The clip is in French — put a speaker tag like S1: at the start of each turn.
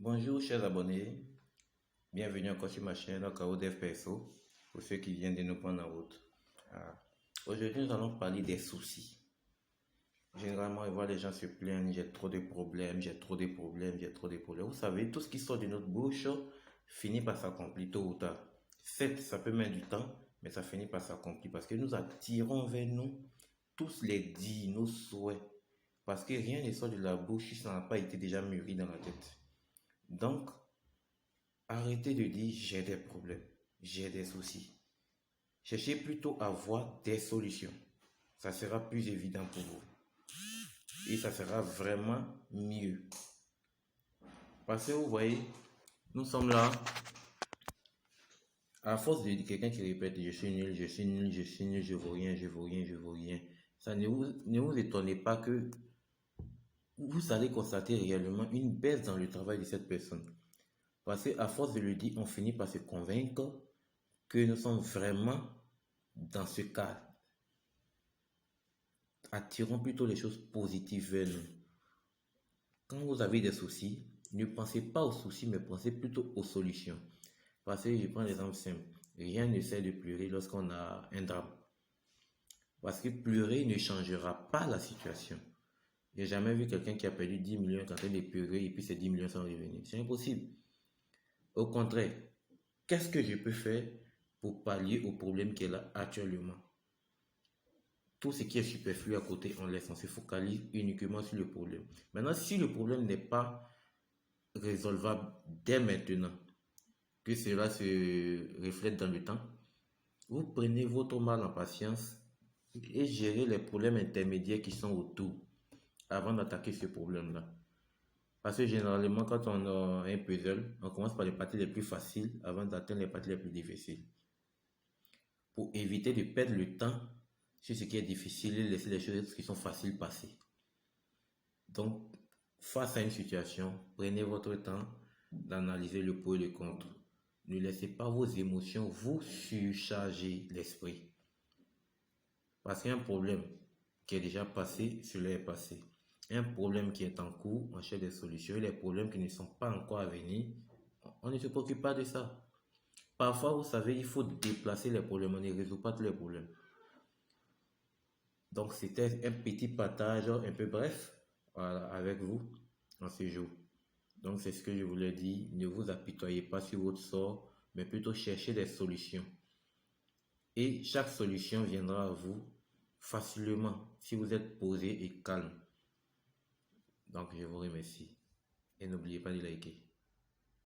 S1: Bonjour chers abonnés, bienvenue encore sur ma chaîne Okao Dev Perso, pour ceux qui viennent de nous prendre en route. Aujourd'hui nous allons parler des soucis. Généralement on voit les gens se plaignent, j'ai trop de problèmes, j'ai trop de problèmes, j'ai trop de problèmes. Vous savez, tout ce qui sort de notre bouche finit par s'accomplir tôt ou tard. Certes, ça peut mettre du temps, mais ça finit par s'accomplir parce que nous attirons vers nous tous les dits, nos souhaits. Parce que rien ne sort de la bouche si ça n'a pas été déjà mûri dans la tête. Donc, arrêtez de dire j'ai des problèmes, j'ai des soucis. Cherchez plutôt à voir des solutions. Ça sera plus évident pour vous. Et ça sera vraiment mieux. Parce que vous voyez, nous sommes là. À force de quelqu'un qui répète je suis nul, je suis nul, je suis nul, je vaux rien, je vaux rien, je vaux rien. Ça ne vous étonnez pas que vous allez constater réellement une baisse dans le travail de cette personne. Parce qu'à force de le dire, on finit par se convaincre que nous sommes vraiment dans ce cas. Attirons plutôt les choses positives vers nous. Quand vous avez des soucis, ne pensez pas aux soucis, mais pensez plutôt aux solutions. Parce que je prends l'exemple simple. Rien ne sert de pleurer lorsqu'on a un drame. Parce que pleurer ne changera pas la situation. J'ai jamais vu quelqu'un qui a perdu 10 millions en train de pleurer et puis ces 10 millions sont revenus. C'est impossible. Au contraire, qu'est-ce que je peux faire pour pallier au problème qu'elle a actuellement? Tout ce qui est superflu à côté, on laisse, on se focalise uniquement sur le problème. Maintenant, si le problème n'est pas résolvable dès maintenant, que cela se reflète dans le temps, vous prenez votre mal en patience et gérez les problèmes intermédiaires qui sont autour avant d'attaquer ce problème-là. Parce que généralement, quand on a un puzzle, on commence par les parties les plus faciles avant d'atteindre les parties les plus difficiles. Pour éviter de perdre le temps sur ce qui est difficile et laisser les choses qui sont faciles passer. Donc, face à une situation, prenez votre temps d'analyser le pour et le contre. Ne laissez pas vos émotions vous surcharger l'esprit. Parce qu'un problème qui est déjà passé, cela est passé. Un problème qui est en cours, on cherche des solutions. Et les problèmes qui ne sont pas encore à venir, on ne se préoccupe pas de ça. Parfois, vous savez, il faut déplacer les problèmes. On ne résout pas tous les problèmes. Donc, c'était un petit partage un peu bref avec vous en ce jour. Donc, c'est ce que je voulais dire. Ne vous apitoyez pas sur votre sort, mais plutôt cherchez des solutions. Et chaque solution viendra à vous facilement si vous êtes posé et calme. Donc, je vous remercie. Et n'oubliez pas de liker.